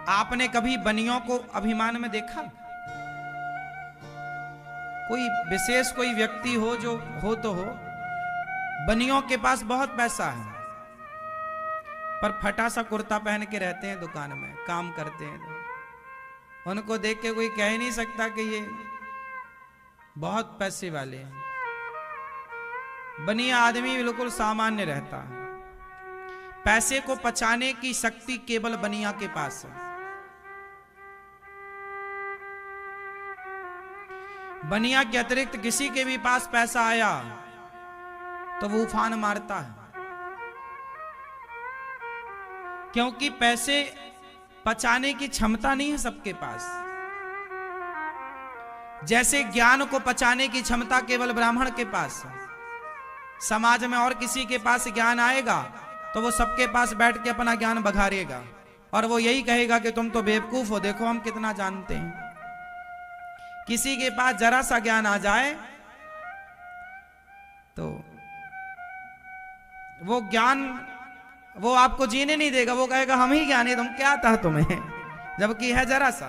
आपने कभी बनियों को अभिमान में देखा? कोई विशेष कोई व्यक्ति हो, जो हो तो हो, बनियों के पास बहुत पैसा है पर फटा सा कुर्ता पहन के रहते हैं, दुकान में काम करते हैं। उनको देख के कोई कह ही नहीं सकता कि ये बहुत पैसे वाले हैं। बनिया आदमी बिल्कुल सामान्य रहता है। पैसे को पचाने की शक्ति केवल बनिया के पास है। बनिया के अतिरिक्त किसी के भी पास पैसा आया तो वो उफान मारता है, क्योंकि पैसे पचाने की क्षमता नहीं है सबके पास। जैसे ज्ञान को पचाने की क्षमता केवल ब्राह्मण के पास है। समाज में और किसी के पास ज्ञान आएगा तो वो सबके पास बैठ के अपना ज्ञान बघारेगा और वो यही कहेगा कि तुम तो बेवकूफ हो, देखो हम कितना जानते हैं। किसी के पास जरा सा ज्ञान आ जाए तो वो ज्ञान वो आपको जीने नहीं देगा। वो कहेगा हम ही ज्ञानी, तुम क्या था तुम्हें, जबकि है जरा सा।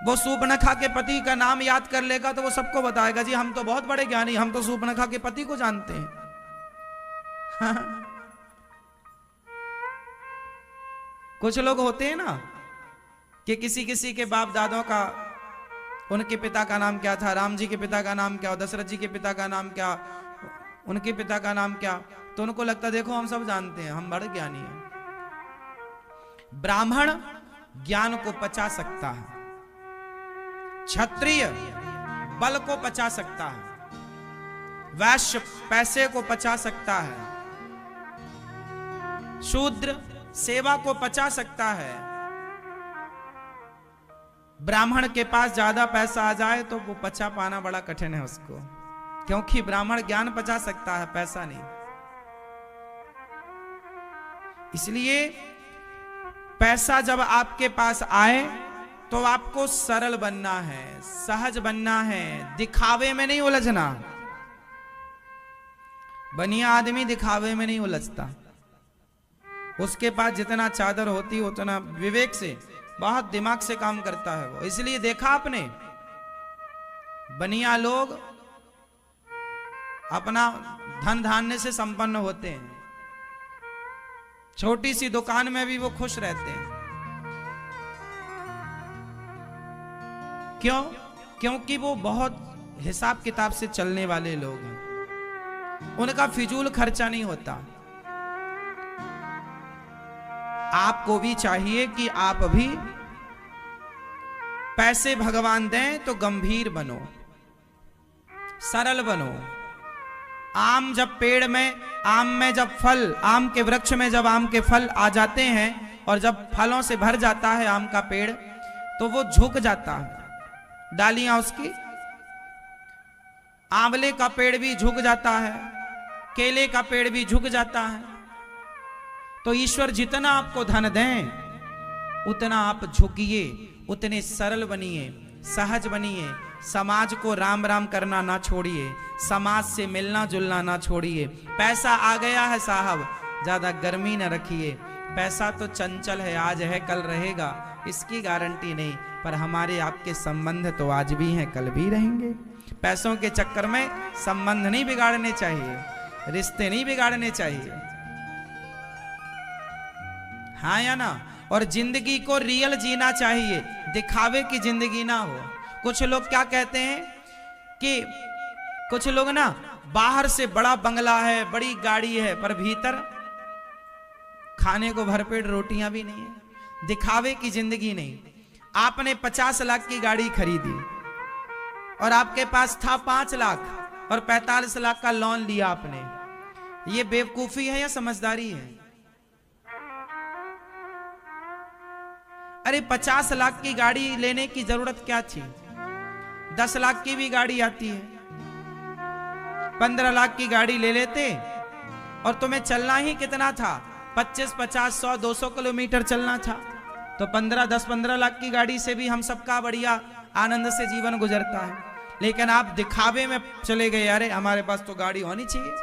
वो सूर्पनखा के पति का नाम याद कर लेगा तो वो सबको बताएगा, जी हम तो बहुत बड़े ज्ञानी, हम तो सूर्पनखा के पति को जानते हैं। कुछ लोग होते हैं ना कि किसी किसी के बाप दादों का, उनके पिता का नाम क्या था, राम जी के पिता का नाम क्या, दशरथ जी के पिता का नाम क्या, उनके पिता का नाम क्या, तो उनको लगता देखो हम सब जानते हैं, हम बड़े ज्ञानी हैं। ब्राह्मण ज्ञान को पचा सकता है, क्षत्रिय बल को पचा सकता है, वैश्य पैसे को पचा सकता है, शूद्र सेवा को पचा सकता है। ब्राह्मण के पास ज्यादा पैसा आ जाए तो वो पचा पाना बड़ा कठिन है उसको, क्योंकि ब्राह्मण ज्ञान पचा सकता है, पैसा नहीं। इसलिए पैसा जब आपके पास आए तो आपको सरल बनना है, सहज बनना है, दिखावे में नहीं उलझना। बनिया आदमी दिखावे में नहीं उलझता। उसके पास जितना चादर होती उतना विवेक से, बहुत दिमाग से काम करता है वो। इसलिए देखा आपने, बनिया लोग अपना धन धान्य से संपन्न होते हैं, छोटी सी दुकान में भी वो खुश रहते हैं। क्यों? क्योंकि वो बहुत हिसाब किताब से चलने वाले लोग हैं, उनका फिजूल खर्चा नहीं होता। आपको भी चाहिए कि आप भी पैसे भगवान दें तो गंभीर बनो, सरल बनो। आम जब पेड़ में, आम में जब फल, आम के वृक्ष में जब आम के फल आ जाते हैं और जब फलों से भर जाता है आम का पेड़, तो वो झुक जाता है, डालियां उसकी। आंवले का पेड़ भी झुक जाता है, केले का पेड़ भी झुक जाता है। तो ईश्वर जितना आपको धन दें उतना आप झुकिए, उतने सरल बनिए, सहज बनिए। समाज को राम राम करना ना छोड़िए, समाज से मिलना जुलना ना छोड़िए। पैसा आ गया है साहब, ज्यादा गर्मी न रखिए। पैसा तो चंचल है, आज है कल रहेगा, इसकी गारंटी नहीं, पर हमारे आपके संबंध तो आज भी हैं कल भी रहेंगे। पैसों के चक्कर में संबंध नहीं बिगाड़ने चाहिए, रिश्ते नहीं बिगाड़ने चाहिए, हाँ या ना। और जिंदगी को रियल जीना चाहिए, दिखावे की जिंदगी ना हो। कुछ लोग क्या कहते हैं कि कुछ लोग ना बाहर से बड़ा बंगला है, बड़ी गाड़ी है, पर भीतर खाने को भरपेट रोटियां भी नहीं है। दिखावे की जिंदगी नहीं। आपने 50 लाख की गाड़ी खरीदी और आपके पास था 5 लाख और 45 लाख का लोन लिया आपने, ये बेवकूफी है या समझदारी है? अरे 50 लाख की गाड़ी लेने की जरूरत क्या थी? 10 लाख की भी गाड़ी आती है, 15 लाख की गाड़ी ले लेते और तुम्हें चलना ही कितना था? 25, 50, 100, 200 किलोमीटर चलना था। तो 15 लाख की गाड़ी से भी हम सबका बढ़िया आनंद से जीवन गुजरता है। लेकिन आप दिखावे में चले गए, अरे हमारे पास तो गाड़ी होनी चाहिए।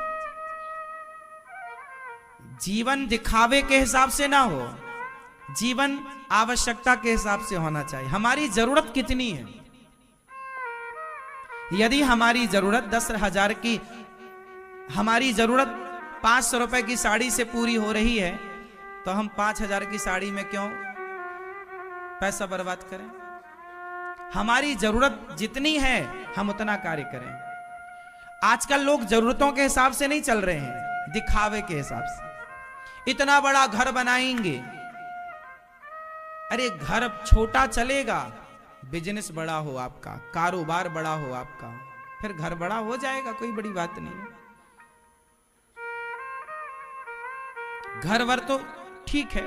जीवन दिखावे के हिसाब से ना हो, जीवन आवश्यकता के हिसाब से होना चाहिए। हमारी जरूरत कितनी है? यदि हमारी जरूरत 10,000 की, हमारी जरूरत 500 रुपए की साड़ी से पूरी हो रही है, तो हम 5,000 की साड़ी में क्यों पैसा बर्बाद करें? हमारी जरूरत जितनी है हम उतना कार्य करें। आजकल लोग जरूरतों के हिसाब से नहीं चल रहे हैं, दिखावे के हिसाब से। इतना बड़ा घर बनाएंगे, अरे घर छोटा चलेगा, बिजनेस बड़ा हो आपका, कारोबार बड़ा हो आपका, फिर घर बड़ा हो जाएगा, कोई बड़ी बात नहीं है। घर वर तो ठीक है,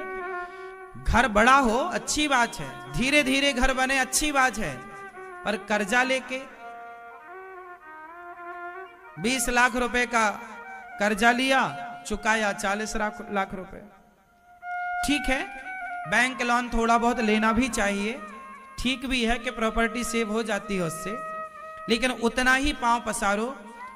घर बड़ा हो अच्छी बात है, धीरे धीरे घर बने अच्छी बात है, पर कर्जा लेके 20 लाख रुपए का कर्जा लिया, चुकाया 40 लाख रुपए। ठीक है, बैंक लोन थोड़ा बहुत लेना भी चाहिए, ठीक भी है कि प्रॉपर्टी सेव हो जाती है उससे, लेकिन उतना ही पांव पसारो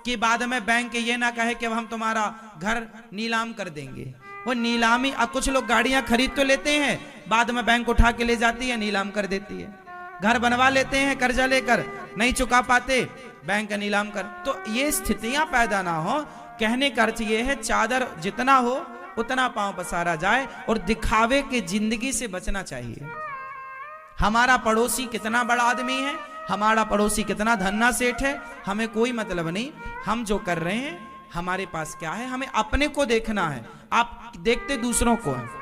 कि बाद में बैंक ये ना कहे कि अब हम तुम्हारा घर नीलाम कर देंगे। वो नीलामी, कुछ लोग गाड़ियां खरीद तो लेते हैं, बाद में बैंक उठा के ले जाती है, नीलाम कर देती है। घर बनवा लेते हैं कर्जा लेकर, नहीं चुका पाते, बैंक नीलाम कर। तो ये स्थितियां पैदा ना हो। कहने का अर्थ ये है, चादर जितना हो उतना पांव पसारा जाए और दिखावे के जिंदगी से बचना चाहिए। हमारा पड़ोसी कितना बड़ा आदमी है, हमारा पड़ोसी कितना धन्ना सेठ है, हमें कोई मतलब नहीं। हम जो कर रहे हैं, हमारे पास क्या है, हमें अपने को देखना है। आप देखते दूसरों को है।